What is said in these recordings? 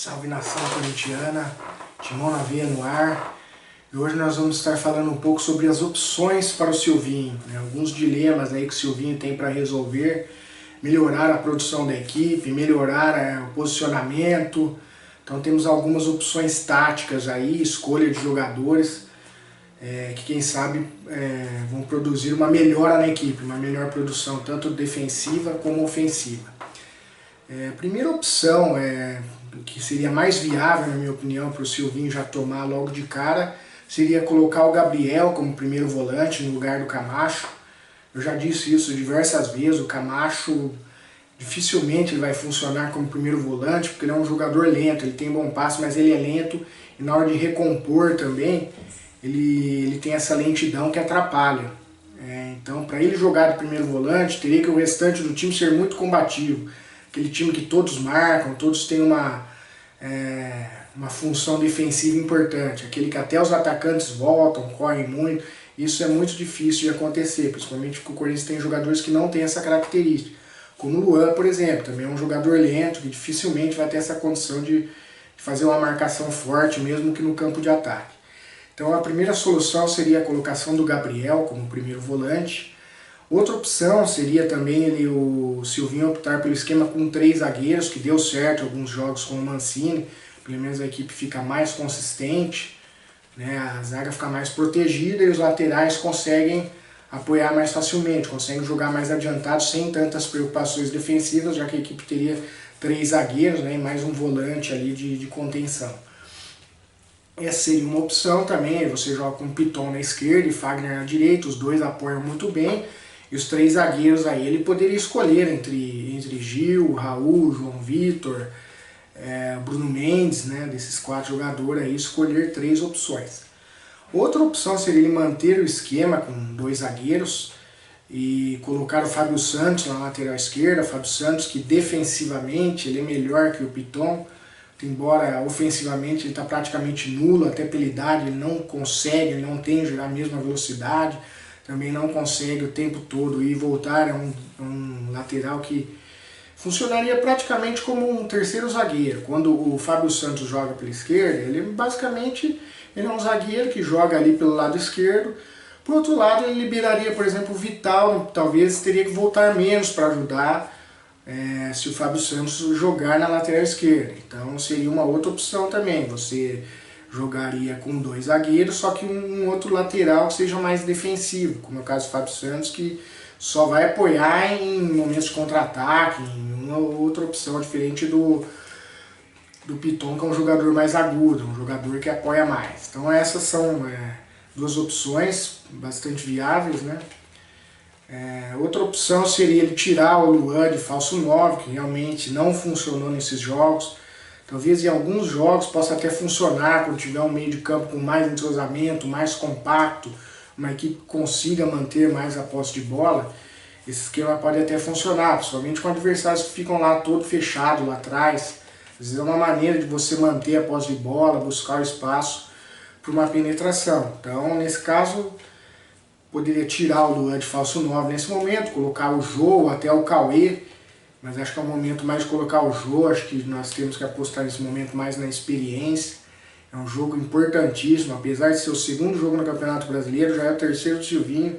Salve nação corintiana, Timão na veia no ar. E hoje nós vamos estar falando um pouco sobre as opções para o Silvinho, né? Alguns dilemas aí que o Silvinho tem para resolver, melhorar a produção da equipe, melhorar o posicionamento. Então temos algumas opções táticas aí, escolha de jogadores que quem sabe vão produzir uma melhora na equipe, uma melhor produção tanto defensiva como ofensiva. A primeira opção, que seria mais viável, na minha opinião, para o Silvinho já tomar logo de cara, seria colocar o Gabriel como primeiro volante no lugar do Camacho. Eu já disse isso diversas vezes, o Camacho dificilmente ele vai funcionar como primeiro volante, porque ele é um jogador lento, ele tem bom passe, mas ele é lento, e na hora de recompor também, ele tem essa lentidão que atrapalha. Então, para ele jogar de primeiro volante, teria que o restante do time ser muito combativo. Aquele time que todos marcam, todos têm uma função defensiva importante. Aquele que até os atacantes voltam, correm muito. Isso é muito difícil de acontecer, principalmente porque o Corinthians tem jogadores que não têm essa característica. Como o Luan, por exemplo, também é um jogador lento, que dificilmente vai ter essa condição de fazer uma marcação forte, mesmo que no campo de ataque. Então a primeira solução seria a colocação do Gabriel como primeiro volante. Outra opção seria também o Silvinho optar pelo esquema com 3 zagueiros, que deu certo em alguns jogos com o Mancini. Pelo menos a equipe fica mais consistente, né? A zaga fica mais protegida e os laterais conseguem apoiar mais facilmente, conseguem jogar mais adiantados sem tantas preocupações defensivas, já que a equipe teria 3 zagueiros, né, e mais um volante ali de contenção. Essa seria uma opção também, você joga com Piton na esquerda e Fagner na direita, os dois apoiam muito bem. E os 3 zagueiros aí ele poderia escolher entre Gil, Raul, João Vitor, Bruno Mendes, né, desses 4 jogadores aí, escolher 3 opções. Outra opção seria ele manter o esquema com 2 zagueiros e colocar o Fábio Santos na lateral esquerda. Fábio Santos que defensivamente ele é melhor que o Piton, embora ofensivamente ele está praticamente nulo, até pela idade ele não consegue, ele não tem a mesma velocidade. Também não consegue o tempo todo ir e voltar a um lateral que funcionaria praticamente como um terceiro zagueiro. Quando o Fábio Santos joga pela esquerda, ele basicamente é um zagueiro que joga ali pelo lado esquerdo. Por outro lado, ele liberaria, por exemplo, o Vital, talvez teria que voltar menos para ajudar se o Fábio Santos jogar na lateral esquerda. Então seria uma outra opção também, você jogaria com 2 zagueiros, só que um outro lateral que seja mais defensivo, como é o caso do Fábio Santos, que só vai apoiar em momentos de contra-ataque, em uma outra opção diferente do Piton, que é um jogador mais agudo, um jogador que apoia mais. Então essas são 2 opções bastante viáveis, né? Outra opção seria ele tirar o Luan de falso 9, que realmente não funcionou nesses jogos. Talvez em alguns jogos possa até funcionar quando tiver um meio de campo com mais entrosamento, mais compacto, uma equipe que consiga manter mais a posse de bola. Esse esquema pode até funcionar, principalmente com adversários que ficam lá todo fechado lá atrás. Às vezes é uma maneira de você manter a posse de bola, buscar o espaço para uma penetração. Então, nesse caso, poderia tirar o Luan de falso 9 nesse momento, colocar o Jô ou até o Cauê. Mas acho que é o momento mais de colocar o jogo, acho que nós temos que apostar nesse momento mais na experiência. É um jogo importantíssimo, apesar de ser o 2º jogo no Campeonato Brasileiro, já é o 3º do Silvinho.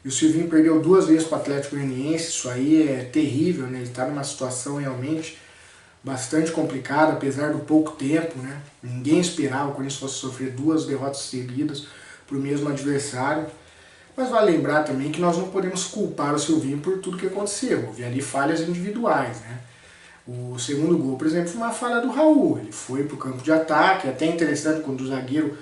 E o Silvinho perdeu 2 vezes para o Atlético Goianiense, isso aí é terrível, né? Ele está numa situação realmente bastante complicada, apesar do pouco tempo, né? Ninguém esperava que o Corinthians fosse sofrer 2 derrotas seguidas para o mesmo adversário. Mas vale lembrar também que nós não podemos culpar o Silvinho por tudo que aconteceu. Houve ali falhas individuais, né? O 2º gol, por exemplo, foi uma falha do Raul. Ele foi para o campo de ataque, até interessante quando o zagueiro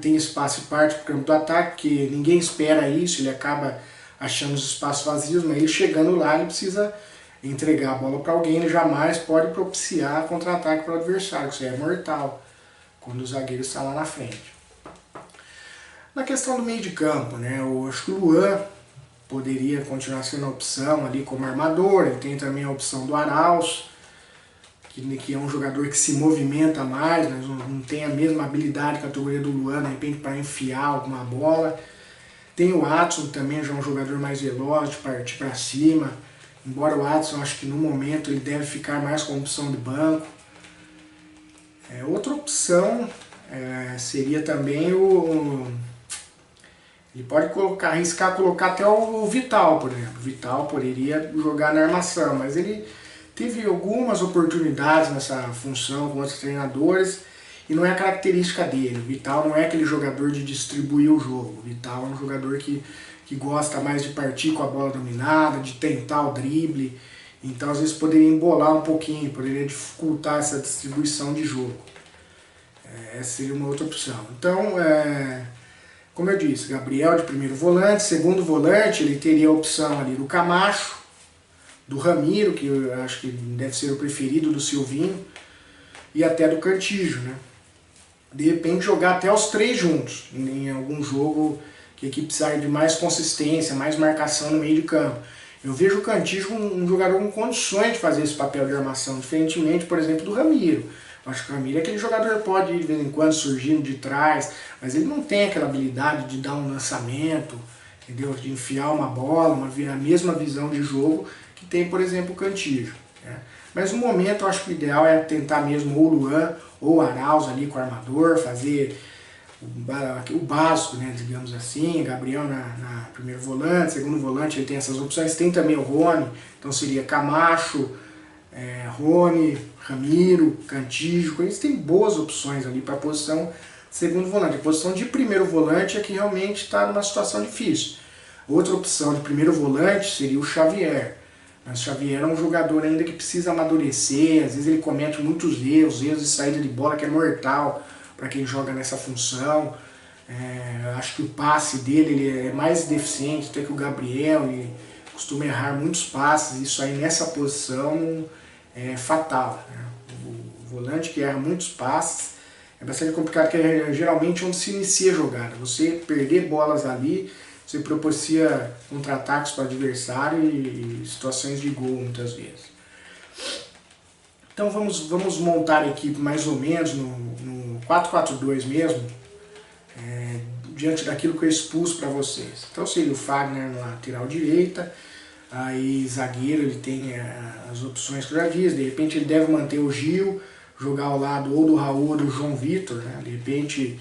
tem espaço e parte para o campo do ataque, porque ninguém espera isso, ele acaba achando os espaços vazios, mas ele chegando lá, ele precisa entregar a bola para alguém, ele jamais pode propiciar contra-ataque para o adversário, isso é mortal, quando o zagueiro está lá na frente. Na questão do meio de campo, né, eu acho que o Luan poderia continuar sendo a opção ali como armador, ele tem também a opção do Arauz, que é um jogador que se movimenta mais, mas não tem a mesma habilidade, categoria do Luan, de repente para enfiar alguma bola. Tem o Adson também, já é um jogador mais veloz, de partir para cima, embora o Adson acho que no momento ele deve ficar mais com opção de banco. Outra opção seria também ele pode arriscar colocar até o Vital, por exemplo. O Vital poderia jogar na armação, mas ele teve algumas oportunidades nessa função com outros treinadores e não é a característica dele. O Vital não é aquele jogador de distribuir o jogo. O Vital é um jogador que gosta mais de partir com a bola dominada, de tentar o drible. Então às vezes poderia embolar um pouquinho, poderia dificultar essa distribuição de jogo. Essa seria uma outra opção. Então, como eu disse, Gabriel de primeiro volante, segundo volante ele teria a opção ali do Camacho, do Ramiro, que eu acho que deve ser o preferido do Silvinho, e até do Cantillo, né? De repente jogar até os três juntos, em algum jogo que a equipe precisa de mais consistência, mais marcação no meio de campo. Eu vejo o Cantillo um jogador com condições de fazer esse papel de armação, diferentemente, por exemplo, do Ramiro. Eu acho que o Ramiro é aquele jogador que pode de vez em quando surgindo de trás, mas ele não tem aquela habilidade de dar um lançamento, entendeu? De enfiar uma bola, a mesma visão de jogo que tem, por exemplo, o Cantillo, né? Mas no momento eu acho que o ideal é tentar mesmo ou o Luan ou o Arauz ali com o armador, fazer o básico, né, digamos assim. Gabriel na primeiro volante, segundo volante ele tem essas opções, tem também o Rony, então seria Camacho, Rony, Ramiro, Cantillo, eles têm boas opções ali para a posição de segundo volante. A posição de primeiro volante é que realmente está numa situação difícil. Outra opção de primeiro volante seria o Xavier. Mas o Xavier é um jogador ainda que precisa amadurecer, às vezes ele comete muitos erros de saída de bola que é mortal para quem joga nessa função. Acho que o passe dele ele é mais deficiente até que o Gabriel, ele costuma errar muitos passes, isso aí nessa posição é fatal, né? O volante que erra muitos passes é bastante complicado, porque é geralmente onde se inicia a jogada. Você perder bolas ali, você propicia contra-ataques para o adversário e situações de gol muitas vezes. Então vamos montar a equipe mais ou menos no 4-4-2 mesmo, diante daquilo que eu expus para vocês. Então seria o Fagner na lateral direita, aí zagueiro ele tem as opções que eu já disse, de repente ele deve manter o Gil, jogar ao lado ou do Raul ou do João Vitor, né? De repente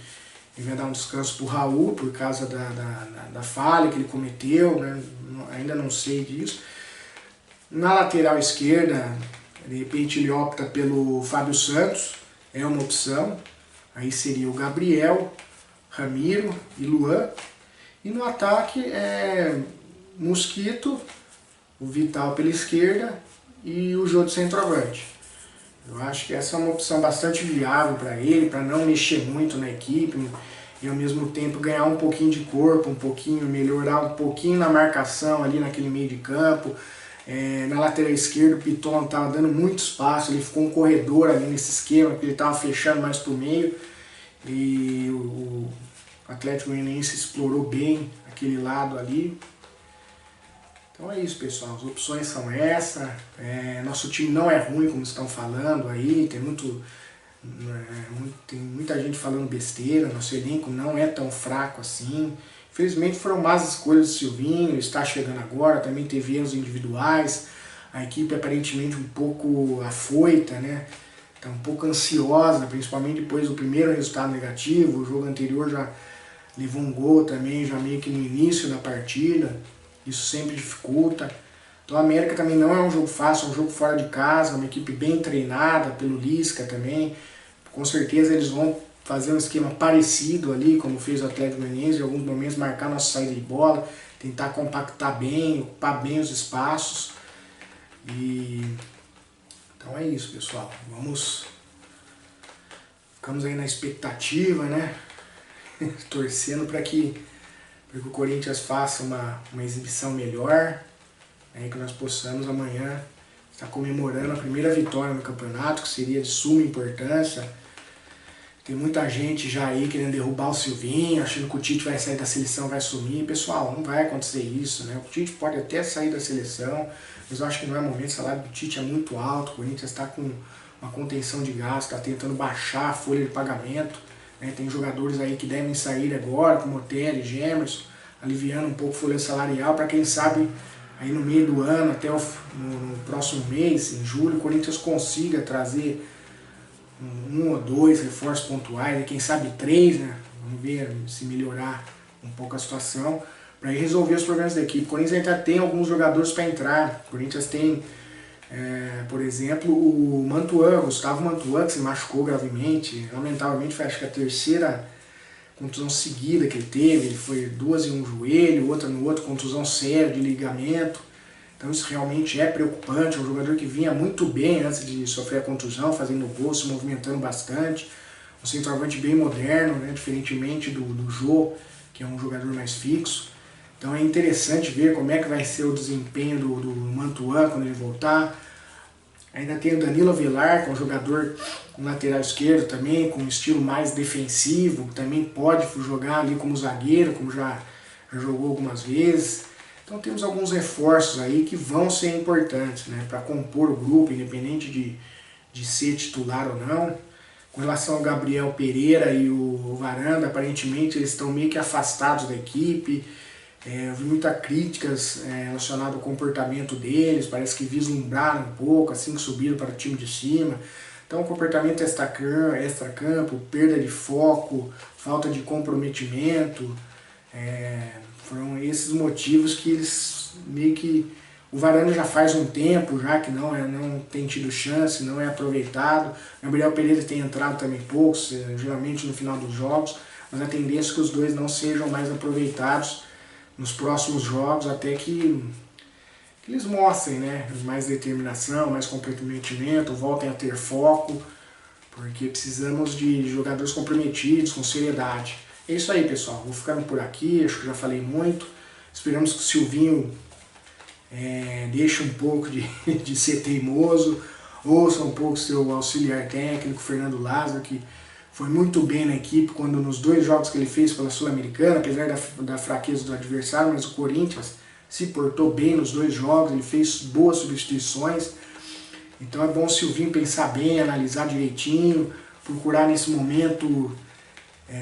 ele vai dar um descanso para o Raul por causa da falha que ele cometeu, né? Ainda não sei disso. Na lateral esquerda, de repente ele opta pelo Fábio Santos, é uma opção, aí seria o Gabriel, Ramiro e Luan. E no ataque Mosquito, o Vital pela esquerda e o Jô de centroavante. Eu acho que essa é uma opção bastante viável para ele, para não mexer muito na equipe e ao mesmo tempo ganhar um pouquinho de corpo, melhorar um pouquinho na marcação ali naquele meio de campo. Na lateral esquerda o Piton estava dando muito espaço, ele ficou um corredor ali nesse esquema, porque ele estava fechando mais para o meio e o Atlético Goianiense explorou bem aquele lado ali. Então é isso, pessoal, as opções são essas. Nosso time não é ruim, como estão falando aí, tem muita gente falando besteira, nosso elenco não é tão fraco assim. Infelizmente foram más escolhas do Silvinho, está chegando agora, também teve erros individuais, a equipe aparentemente um pouco afoita, né? Está um pouco ansiosa, principalmente depois do primeiro resultado negativo, o jogo anterior já levou um gol também, já meio que no início da partida, isso sempre dificulta. Então a América também não é um jogo fácil, é um jogo fora de casa, uma equipe bem treinada pelo Lisca também, com certeza eles vão fazer um esquema parecido ali, como fez o Atlético Goianiense, em alguns momentos marcar nossa saída de bola, tentar compactar bem, ocupar bem os espaços. Então é isso, pessoal. Ficamos aí na expectativa, né? Torcendo para que o Corinthians faça uma exibição melhor, né? Que nós possamos amanhã estar comemorando a primeira vitória no campeonato, que seria de suma importância. Tem muita gente já aí querendo derrubar o Silvinho, achando que o Tite vai sair da seleção, vai sumir. Pessoal, não vai acontecer isso, né? O Tite pode até sair da seleção, mas eu acho que não é momento. O salário do Tite é muito alto, o Corinthians está com uma contenção de gasto, está tentando baixar a folha de pagamento, né? Tem jogadores aí que devem sair agora, como Otelli, Gemerson, aliviando um pouco a folha salarial, para quem sabe aí no meio do ano, até no próximo mês, em julho, o Corinthians consiga trazer um ou dois reforços pontuais, quem sabe 3, né? Vamos ver se melhorar um pouco a situação, para resolver os problemas da equipe. O Corinthians ainda tem alguns jogadores para entrar. O Corinthians tem, por exemplo, o Mantuan, Gustavo Mantuan, que se machucou gravemente. Lamentavelmente foi, acho que a terceira contusão seguida que ele teve. Ele foi 2 em um joelho, outra no outro, contusão séria de ligamento. Então isso realmente é preocupante. É um jogador que vinha muito bem antes de sofrer a contusão, fazendo gol, se movimentando bastante. Um centroavante bem moderno, né, diferentemente do Jô, que é um jogador mais fixo. Então é interessante ver como é que vai ser o desempenho do Mantuan quando ele voltar. Ainda tem o Danilo Avelar, que é um jogador com lateral esquerdo também, com um estilo mais defensivo, que também pode jogar ali como zagueiro, como já jogou algumas vezes. Então temos alguns reforços aí que vão ser importantes, né, para compor o grupo, independente de ser titular ou não. Com relação ao Gabriel Pereira e o Varanda, aparentemente eles estão meio que afastados da equipe. Eu vi muitas críticas relacionadas ao comportamento deles, parece que vislumbraram um pouco assim que subiram para o time de cima. Então o comportamento extra-campo, perda de foco, falta de comprometimento, foram esses motivos que eles meio que... O Varane já faz um tempo já que não tem tido chance, não é aproveitado. O Gabriel Pereira tem entrado também poucos, geralmente no final dos jogos, mas a tendência é que os dois não sejam mais aproveitados nos próximos jogos, até que eles mostrem, né, mais determinação, mais comprometimento, voltem a ter foco, porque precisamos de jogadores comprometidos, com seriedade. É isso aí, pessoal. Vou ficando por aqui, acho que já falei muito. Esperamos que o Silvinho deixe um pouco de ser teimoso, ouça um pouco seu auxiliar técnico, Fernando Lázaro, que foi muito bem na equipe quando nos 2 jogos que ele fez pela Sul-Americana, apesar da fraqueza do adversário, mas o Corinthians se portou bem nos 2 jogos, ele fez boas substituições. Então é bom o Silvinho pensar bem, analisar direitinho, procurar nesse momento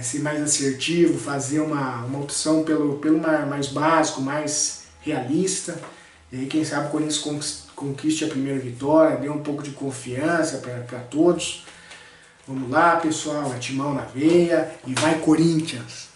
ser mais assertivo, fazer uma opção pelo mais básico, mais realista. E aí quem sabe o Corinthians conquiste a primeira vitória, dê um pouco de confiança para todos. Vamos lá, pessoal, é timão na veia e vai Corinthians!